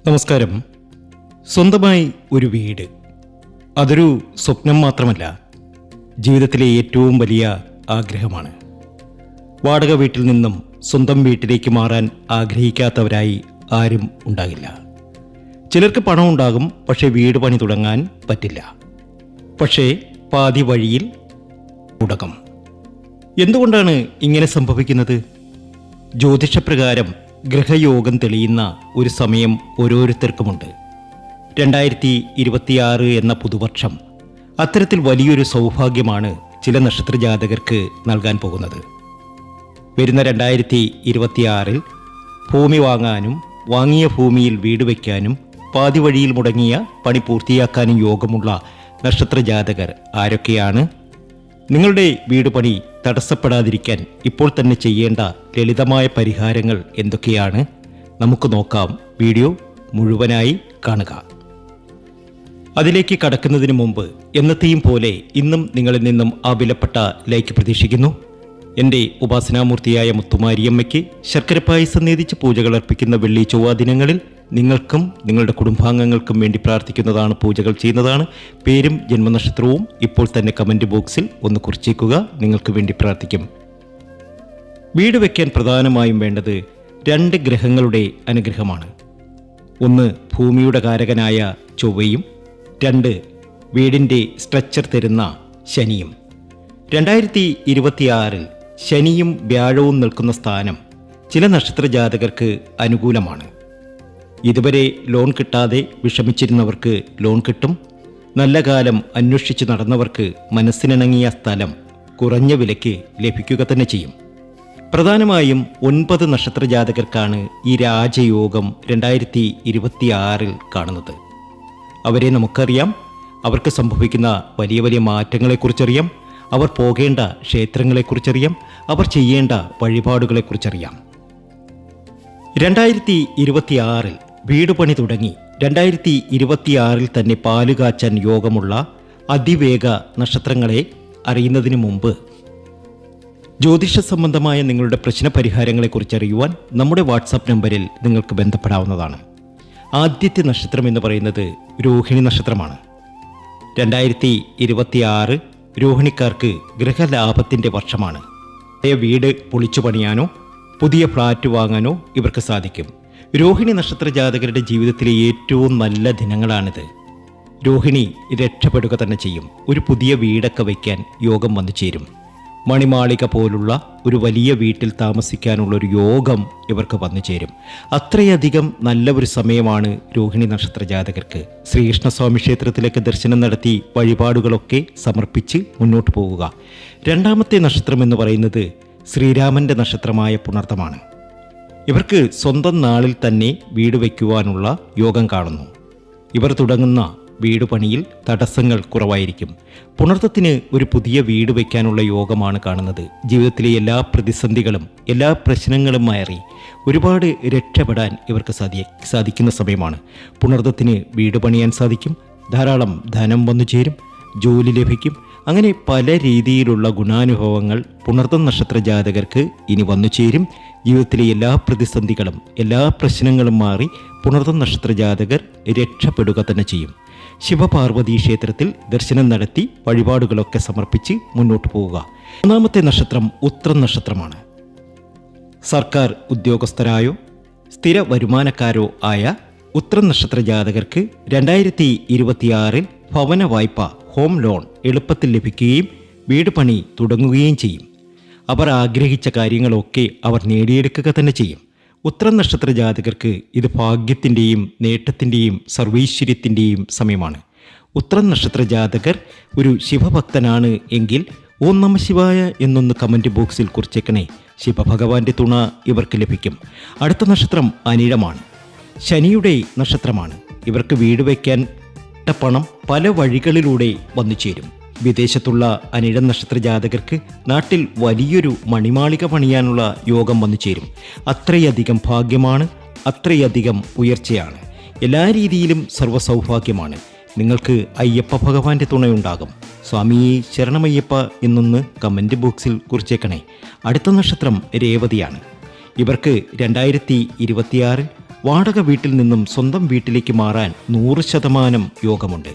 നമസ്കാരം. സ്വന്തമായി ഒരു വീട്, അതൊരു സ്വപ്നം മാത്രമല്ല, ജീവിതത്തിലെ ഏറ്റവും വലിയ ആഗ്രഹമാണ്. വാടക വീട്ടിൽ നിന്നും സ്വന്തം വീട്ടിലേക്ക് മാറാൻ ആഗ്രഹിക്കാത്തവരായി ആരും ഉണ്ടാകില്ല. ചിലർക്ക് പണം ഉണ്ടാകും, പക്ഷേ വീട് പണി തുടങ്ങാൻ പറ്റില്ല. പക്ഷേ പാതി വഴിയിൽ മുടക്കം. എന്തുകൊണ്ടാണ് ഇങ്ങനെ സംഭവിക്കുന്നത്? ജ്യോതിഷപ്രകാരം ഗ്രഹയോഗം തെളിയുന്ന ഒരു സമയം ഓരോരുത്തർക്കുമുണ്ട്. 2026 എന്ന പുതുവർഷം അത്തരത്തിൽ വലിയൊരു സൗഭാഗ്യമാണ് ചില നക്ഷത്രജാതകർക്ക് നൽകാൻ പോകുന്നത്. വരുന്ന 2026 ഭൂമി വാങ്ങാനും വാങ്ങിയ ഭൂമിയിൽ വീട് വയ്ക്കാനും പാതി വഴിയിൽ മുടങ്ങിയ പണി പൂർത്തിയാക്കാനും യോഗമുള്ള നക്ഷത്രജാതകർ ആരൊക്കെയാണ്? നിങ്ങളുടെ വീട് പണി തടസ്സപ്പെടാതിരിക്കാൻ ഇപ്പോൾ തന്നെ ചെയ്യേണ്ട ലളിതമായ പരിഹാരങ്ങൾ എന്തൊക്കെയാണ്? നമുക്ക് നോക്കാം. വീഡിയോ മുഴുവനായി കാണുക. അതിലേക്ക് കടക്കുന്നതിന് മുമ്പ് എന്നത്തെയും പോലെ ഇന്നും നിങ്ങളിൽ നിന്നും ആ വിലപ്പെട്ട ലൈക്ക് പ്രതീക്ഷിക്കുന്നു. എൻ്റെ ഉപാസനാമൂർത്തിയായ മുത്തുമാരിയമ്മയ്ക്ക് ശർക്കര പായസം നേദിച്ച് പൂജകൾ അർപ്പിക്കുന്ന വെള്ളി ചൊവ്വ ദിനങ്ങളിൽ നിങ്ങൾക്കും നിങ്ങളുടെ കുടുംബാംഗങ്ങൾക്കും വേണ്ടി പ്രാർത്ഥിക്കുന്നതാണ്, പൂജകൾ ചെയ്യുന്നതാണ്. പേരും ജന്മനക്ഷത്രവും ഇപ്പോൾ തന്നെ കമൻറ്റ് ബോക്സിൽ ഒന്ന് കുറിച്ചേക്കുക. നിങ്ങൾക്ക് വേണ്ടി പ്രാർത്ഥിക്കും. വീട് വയ്ക്കാൻ പ്രധാനമായും വേണ്ടത് 2 ഗ്രഹങ്ങളുടെ അനുഗ്രഹമാണ്. ഒന്ന് ഭൂമിയുടെ കാരകനായ ചൊവ്വയും 2 വീടിൻ്റെ സ്ട്രക്ചർ തരുന്ന ശനിയും. 2026 ശനിയും വ്യാഴവും നിൽക്കുന്ന സ്ഥാനം ചില നക്ഷത്രജാതകർക്ക് അനുകൂലമാണ്. ഇതുവരെ ലോൺ കിട്ടാതെ വിഷമിച്ചിരുന്നവർക്ക് ലോൺ കിട്ടും. നല്ല കാലം അന്വേഷിച്ച് നടന്നവർക്ക് മനസ്സിനിണങ്ങിയ സ്ഥലം കുറഞ്ഞ വിലയ്ക്ക് ലഭിക്കുക തന്നെ ചെയ്യും. പ്രധാനമായും 9 നക്ഷത്രജാതകർക്കാണ് ഈ രാജയോഗം 2026 കാണുന്നത്. അവരെ നമുക്കറിയാം. അവർക്ക് സംഭവിക്കുന്ന വലിയ വലിയ മാറ്റങ്ങളെക്കുറിച്ചറിയാം. അവർ പോകേണ്ട ക്ഷേത്രങ്ങളെക്കുറിച്ചറിയാം. അവർ ചെയ്യേണ്ട വഴിപാടുകളെക്കുറിച്ചറിയാം. 2026 വീട് പണി തുടങ്ങി 2026 തന്നെ പാലുകാച്ചാൻ യോഗമുള്ള അതിവേഗ നക്ഷത്രങ്ങളെ അറിയുന്നതിന് മുമ്പ് ജ്യോതിഷ സംബന്ധമായ നിങ്ങളുടെ പ്രശ്ന പരിഹാരങ്ങളെക്കുറിച്ച് അറിയുവാൻ നമ്മുടെ വാട്സാപ്പ് നമ്പറിൽ നിങ്ങൾക്ക് ബന്ധപ്പെടാവുന്നതാണ്. ആദ്യത്തെ നക്ഷത്രം എന്ന് പറയുന്നത് രോഹിണി നക്ഷത്രമാണ്. 2026 രോഹിണിക്കാർക്ക് ഗൃഹലാഭത്തിൻ്റെ വർഷമാണ്. വീട് പൊളിച്ചു പണിയാനോ പുതിയ ഫ്ലാറ്റ് വാങ്ങാനോ ഇവർക്ക് സാധിക്കും. രോഹിണി നക്ഷത്ര ജാതകരുടെ ജീവിതത്തിലെ ഏറ്റവും നല്ല ദിനങ്ങളാണിത്. രോഹിണി രക്ഷപ്പെടുക തന്നെ ചെയ്യും. ഒരു പുതിയ വീടൊക്കെ വയ്ക്കാൻ യോഗം വന്നു ചേരും. മണിമാളിക പോലുള്ള ഒരു വലിയ വീട്ടിൽ താമസിക്കാനുള്ള ഒരു യോഗം ഇവർക്ക് വന്നു ചേരും. അത്രയധികം നല്ല ഒരു സമയമാണ് രോഹിണി നക്ഷത്ര ജാതകർക്ക്. ശ്രീകൃഷ്ണസ്വാമി ക്ഷേത്രത്തിലേക്ക് ദർശനം നടത്തി വഴിപാടുകളൊക്കെ സമർപ്പിച്ച് മുന്നോട്ട് പോവുക. 2ാമത്തെ നക്ഷത്രം എന്ന് പറയുന്നത് ശ്രീരാമൻ്റെ നക്ഷത്രമായ പുണർതമാണ്. ഇവർക്ക് സ്വന്തം നാളിൽ തന്നെ വീട് വയ്ക്കുവാനുള്ള യോഗം കാണുന്നു. ഇവർ തുടങ്ങുന്ന വീട് പണിയിൽ തടസ്സങ്ങൾ കുറവായിരിക്കും. പുണർത്തത്തിന് ഒരു പുതിയ വീട് വയ്ക്കാനുള്ള യോഗമാണ് കാണുന്നത്. ജീവിതത്തിലെ എല്ലാ പ്രതിസന്ധികളും എല്ലാ പ്രശ്നങ്ങളും മാറി ഒരുപാട് രക്ഷപ്പെടാൻ ഇവർക്ക് സാധിക്കുന്ന സമയമാണ്. പുണർത്തത്തിന് വീട് പണിയാൻ സാധിക്കും. ധാരാളം ധനം വന്നു ചേരും. ജോലി ലഭിക്കും. അങ്ങനെ പല രീതിയിലുള്ള ഗുണാനുഭവങ്ങൾ പുണർത്തം നക്ഷത്ര ജാതകർക്ക് ഇനി വന്നു ചേരും. ജീവിതത്തിലെ എല്ലാ പ്രതിസന്ധികളും എല്ലാ പ്രശ്നങ്ങളും മാറി പുണർത്തം നക്ഷത്ര ജാതകർ രക്ഷപ്പെടുക തന്നെ ചെയ്യും. ശിവപാർവതി ക്ഷേത്രത്തിൽ ദർശനം നടത്തി വഴിപാടുകളൊക്കെ സമർപ്പിച്ച് മുന്നോട്ട് പോവുക. 3ാമത്തെ നക്ഷത്രം ഉത്രം നക്ഷത്രമാണ്. സർക്കാർ ഉദ്യോഗസ്ഥരായോ സ്ഥിര വരുമാനക്കാരോ ആയ ഉത്രം നക്ഷത്ര ജാതകർക്ക് 2026 ഭവന വായ്പ, ഹോം ലോൺ എളുപ്പത്തിൽ ലഭിക്കുകയും വീട് പണി തുടങ്ങുകയും ചെയ്യും. അവർ ആഗ്രഹിച്ച കാര്യങ്ങളൊക്കെ അവർ നേടിയെടുക്കുക തന്നെ ചെയ്യും. ഉത്രം നക്ഷത്ര ജാതകർക്ക് ഇത് ഭാഗ്യത്തിൻ്റെയും നേട്ടത്തിൻ്റെയും സർവൈശ്വര്യത്തിൻ്റെയും സമയമാണ്. ഉത്രം നക്ഷത്ര ജാതകർ ഒരു ശിവഭക്തനാണ് എങ്കിൽ ഓം നമഃ ശിവായ എന്നൊന്ന് കമൻറ്റ് ബോക്സിൽ കുറിച്ചേക്കണേ. ശിവഭഗവാന്റെ തുണ ഇവർക്ക് ലഭിക്കും. അടുത്ത നക്ഷത്രം അനിഴമാണ്. ശനിയുടെ നക്ഷത്രമാണ്. ഇവർക്ക് വീട് വയ്ക്കാൻ പണം പല വഴികളിലൂടെ വന്നു ചേരും. വിദേശത്തുള്ള അനിഴം നക്ഷത്ര ജാതകർക്ക് നാട്ടിൽ വലിയൊരു മണിമാളിക പണിയാനുള്ള യോഗം വന്നു ചേരും. അത്രയധികം ഭാഗ്യമാണ്, അത്രയധികം ഉയർച്ചയാണ്. എല്ലാ രീതിയിലും സർവ്വസൗഭാഗ്യമാണ്. നിങ്ങൾക്ക് അയ്യപ്പ ഭഗവാന്റെ തുണയുണ്ടാകും. സ്വാമിയെ ശരണമയ്യപ്പ എന്നൊന്ന് കമൻറ്റ് ബോക്സിൽ കുറിച്ചേക്കണേ. അടുത്ത നക്ഷത്രം രേവതിയാണ്. ഇവർക്ക് 2026 വാടക വീട്ടിൽ നിന്നും സ്വന്തം വീട്ടിലേക്ക് മാറാൻ 100% യോഗമുണ്ട്.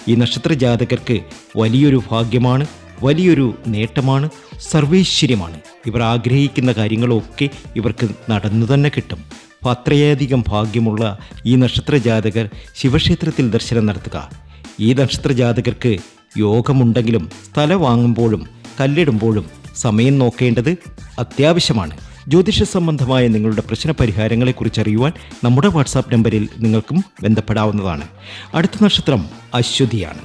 ഈ നക്ഷത്ര ജാതകർക്ക് വലിയൊരു ഭാഗ്യമാണ്, വലിയൊരു നേട്ടമാണ്, സർവൈശ്വര്യമാണ്. ഇവർ ആഗ്രഹിക്കുന്ന കാര്യങ്ങളൊക്കെ ഇവർക്ക് നടന്നു തന്നെ കിട്ടും. അപ്പോൾ അത്രയധികം ഭാഗ്യമുള്ള ഈ നക്ഷത്ര ജാതകർ ശിവക്ഷേത്രത്തിൽ ദർശനം നടത്തുക. ഈ നക്ഷത്ര ജാതകർക്ക് യോഗമുണ്ടെങ്കിലും സ്ഥലം വാങ്ങുമ്പോഴും കല്ലിടുമ്പോഴും സമയം നോക്കേണ്ടത് അത്യാവശ്യമാണ്. ജ്യോതിഷ സംബന്ധമായ നിങ്ങളുടെ പ്രശ്ന പരിഹാരങ്ങളെക്കുറിച്ച് അറിയുവാൻ നമ്മുടെ വാട്സാപ്പ് നമ്പറിൽ നിങ്ങൾക്കും ബന്ധപ്പെടാവുന്നതാണ്. അടുത്ത നക്ഷത്രം അശ്വതിയാണ്.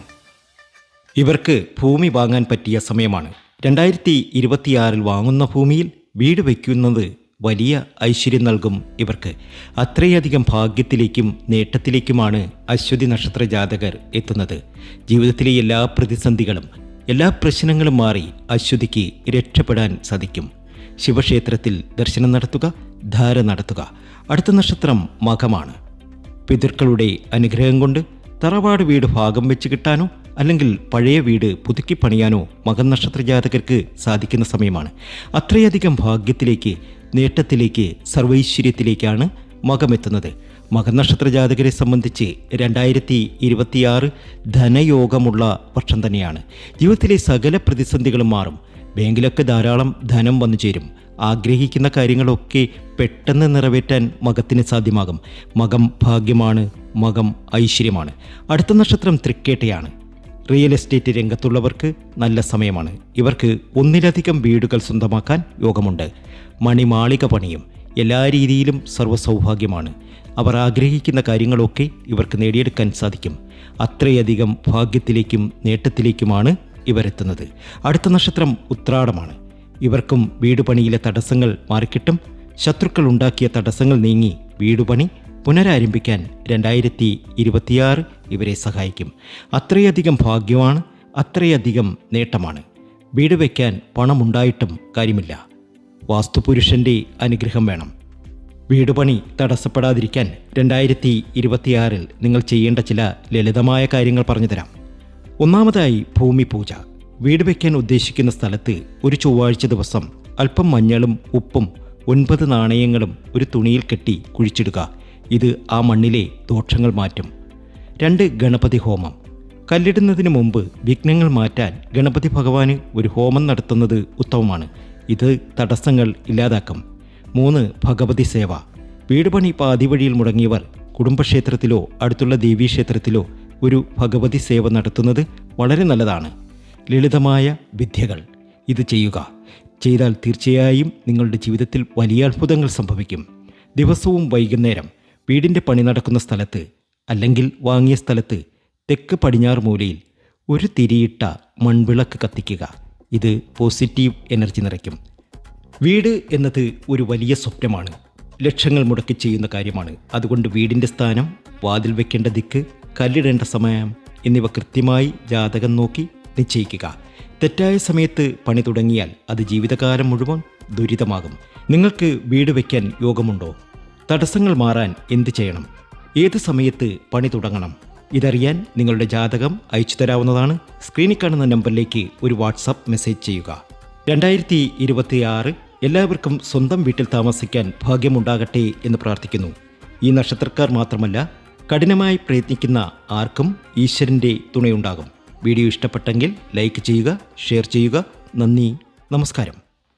ഇവർക്ക് ഭൂമി വാങ്ങാൻ പറ്റിയ സമയമാണ്. 2026 വാങ്ങുന്ന ഭൂമിയിൽ വീട് വയ്ക്കുന്നത് വലിയ ഐശ്വര്യം നൽകും ഇവർക്ക്. അത്രയധികം ഭാഗ്യത്തിലേക്കും നേട്ടത്തിലേക്കുമാണ് അശ്വതി നക്ഷത്ര ജാതകർ എത്തുന്നത്. ജീവിതത്തിലെ എല്ലാ പ്രതിസന്ധികളും എല്ലാ പ്രശ്നങ്ങളും മാറി അശ്വതിക്ക് രക്ഷപ്പെടാൻ സാധിക്കും. ശിവക്ഷേത്രത്തിൽ ദർശനം നടത്തുക, ധാര നടത്തുക. അടുത്ത നക്ഷത്രം മകമാണ്. പിതൃക്കളുടെ അനുഗ്രഹം കൊണ്ട് തറവാട് വീട് ഭാഗം വെച്ച് കിട്ടാനോ അല്ലെങ്കിൽ പഴയ വീട് പുതുക്കി പണിയാനോ മകൻ നക്ഷത്ര ജാതകർക്ക് സാധിക്കുന്ന സമയമാണ്. അത്രയധികം ഭാഗ്യത്തിലേക്ക്, നേട്ടത്തിലേക്ക്, സർവൈശ്വര്യത്തിലേക്കാണ് മകമെത്തുന്നത്. മകൻ നക്ഷത്ര ജാതകരെ സംബന്ധിച്ച് 2026 ധനയോഗമുള്ള വർഷം തന്നെയാണ്. ജീവിതത്തിലെ സകല പ്രതിസന്ധികളും മാറും. ബാങ്കിലൊക്കെ ധാരാളം ധനം വന്നു ചേരും. ആഗ്രഹിക്കുന്ന കാര്യങ്ങളൊക്കെ പെട്ടെന്ന് നിറവേറ്റാൻ മകത്തിന് സാധ്യമാകും. മകം ഭാഗ്യമാണ്, മകം ഐശ്വര്യമാണ്. അടുത്ത നക്ഷത്രം തൃക്കേട്ടയാണ്. റിയൽ എസ്റ്റേറ്റ് രംഗത്തുള്ളവർക്ക് നല്ല സമയമാണ്. ഇവർക്ക് ഒന്നിലധികം വീടുകൾ സ്വന്തമാക്കാൻ യോഗമുണ്ട്. മണിമാളിക പണിയും. എല്ലാ രീതിയിലും സർവ്വസൗഭാഗ്യമാണ്. അവർ ആഗ്രഹിക്കുന്ന കാര്യങ്ങളൊക്കെ ഇവർക്ക് നേടിയെടുക്കാൻ സാധിക്കും. അത്രയധികം ഭാഗ്യത്തിലേക്കും നേട്ടത്തിലേക്കുമാണ് ഇവരെത്തുന്നത്. അടുത്ത നക്ഷത്രം ഉത്രാടമാണ്. ഇവർക്കും വീടുപണിയിലെ തടസ്സങ്ങൾ മാറിക്കിട്ടും. ശത്രുക്കൾ ഉണ്ടാക്കിയ തടസ്സങ്ങൾ നീങ്ങി വീടുപണി പുനരാരംഭിക്കാൻ 2026 ഇവരെ സഹായിക്കും. അത്രയധികം ഭാഗ്യമാണ്, അത്രയധികം നേട്ടമാണ്. വീട് വയ്ക്കാൻ പണമുണ്ടായിട്ടും കാര്യമില്ല. വാസ്തുപുരുഷൻ്റെ അനുഗ്രഹം വേണം. വീടുപണി തടസ്സപ്പെടാതിരിക്കാൻ 2026 നിങ്ങൾ ചെയ്യേണ്ട ചില ലളിതമായ കാര്യങ്ങൾ പറഞ്ഞുതരാം. ഒന്നാമതായി ഭൂമി പൂജ. വീട് വയ്ക്കാൻ ഉദ്ദേശിക്കുന്ന സ്ഥലത്ത് ഒരു ചൊവ്വാഴ്ച ദിവസം അല്പം മഞ്ഞളും ഉപ്പും 9 നാണയങ്ങളും ഒരു തുണിയിൽ കെട്ടി കുഴിച്ചിടുക. ഇത് ആ മണ്ണിലെ ദോഷങ്ങൾ മാറ്റും. 2 ഗണപതി ഹോമം. കല്ലിടുന്നതിന് മുമ്പ് വിഘ്നങ്ങൾ മാറ്റാൻ ഗണപതി ഭഗവാന് ഒരു ഹോമം നടത്തുന്നത് ഉത്തമമാണ്. ഇത് തടസ്സങ്ങൾ ഇല്ലാതാക്കും. 3 ഭഗവതി സേവ. വീടുപണി പാതി വഴിയിൽ മുടങ്ങിയവർ കുടുംബക്ഷേത്രത്തിലോ അടുത്തുള്ള ദേവീക്ഷേത്രത്തിലോ ഒരു ഭഗവതി സേവ നടത്തുന്നത് വളരെ നല്ലതാണ്. ലളിതമായ വിദ്യകൾ ഇത് ചെയ്യുക. ചെയ്താൽ തീർച്ചയായും നിങ്ങളുടെ ജീവിതത്തിൽ വലിയ അത്ഭുതങ്ങൾ സംഭവിക്കും. ദിവസവും വൈകുന്നേരം വീടിൻ്റെ പണി നടക്കുന്ന സ്ഥലത്ത് അല്ലെങ്കിൽ വാങ്ങിയ സ്ഥലത്ത് തെക്ക് പടിഞ്ഞാറ് മൂലയിൽ ഒരു തിരിയിട്ട മൺവിളക്ക് കത്തിക്കുക. ഇത് പോസിറ്റീവ് എനർജി നിറയ്ക്കും. വീട് എന്നത് ഒരു വലിയ സ്വപ്നമാണ്. ലക്ഷങ്ങൾ മുടക്കി ചെയ്യുന്ന കാര്യമാണ്. അതുകൊണ്ട് വീടിൻ്റെ സ്ഥാനം, വാതിൽ വെക്കേണ്ട ദിക്ക്, കല്ലിടേണ്ട സമയം എന്നിവ കൃത്യമായി ജാതകം നോക്കി നിശ്ചയിക്കുക. തെറ്റായ സമയത്ത് പണി തുടങ്ങിയാൽ അത് ജീവിതകാലം മുഴുവൻ ദുരിതമാകും. നിങ്ങൾക്ക് വീട് വയ്ക്കാൻ യോഗമുണ്ടോ? തടസ്സങ്ങൾ മാറാൻ എന്ത് ചെയ്യണം? ഏത് സമയത്ത് പണി തുടങ്ങണം? ഇതറിയാൻ നിങ്ങളുടെ ജാതകം അയച്ചു തരാവുന്നതാണ്. സ്ക്രീനിൽ കാണുന്ന നമ്പറിലേക്ക് ഒരു വാട്സാപ്പ് മെസ്സേജ് ചെയ്യുക. 2026 എല്ലാവർക്കും സ്വന്തം വീട്ടിൽ താമസിക്കാൻ ഭാഗ്യമുണ്ടാകട്ടെ എന്ന് പ്രാർത്ഥിക്കുന്നു. ഈ നക്ഷത്രക്കാർ മാത്രമല്ല, കഠിനമായി പ്രയത്നിക്കുന്ന ആർക്കും ഈശ്വരൻ്റെ തുണയുണ്ടാകും. വീഡിയോ ഇഷ്ടപ്പെട്ടെങ്കിൽ ലൈക്ക് ചെയ്യുക, ഷെയർ ചെയ്യുക. നന്ദി, നമസ്കാരം.